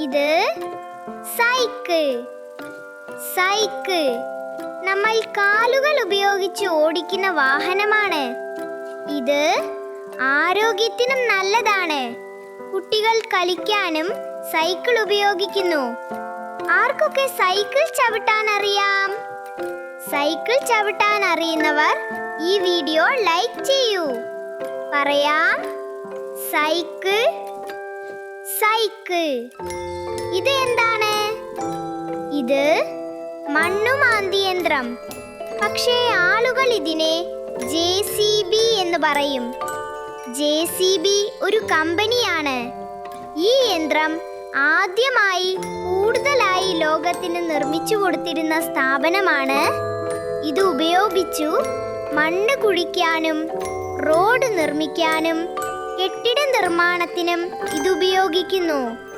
ഇത് cycle. Cycle നമ്മൾ കാലുകൾ ഉപയോഗിച്ച് ഓടിക്കുന്ന വാഹനമാണ്. ഇത് ആരോഗ്യത്തിനും നല്ലതാണ്. കുട്ടികൾ കളിക്കാനും സൈക്കിൾ ഉപയോഗിക്കുന്നു. ആർക്കൊക്കെ സൈക്കിൾ ചവിട്ടാൻ അറിയാം? സൈക്കിൾ ചവിട്ടാൻ അറിയുന്നവർ ഈ വീഡിയോ ലൈക്ക് ചെയ്യൂ. പറയാം, സൈക്കിൾ സൈക്കിൾ. ഇത് എന്താണ്? ഇത് മണ്ണുമാന്തി യന്ത്രം. പക്ഷേ ആളുകൾ ഇതിനെ JCB എന്ന് പറയും. JCB ഒരു കമ്പനിയാണ്. ഈ യന്ത്രം ആദ്യമായി കൂടുതലായി ലോകത്തിന് നിർമ്മിച്ചു കൊടുത്തിരുന്ന സ്ഥാപനമാണ്. ഇത് ഉപയോഗിച്ചു മണ്ണ് കുഴിക്കാനും റോഡ് നിർമ്മിക്കാനും കെട്ടിട നിർമ്മാണത്തിനും ഇത് ഉപയോഗിക്കുന്നു.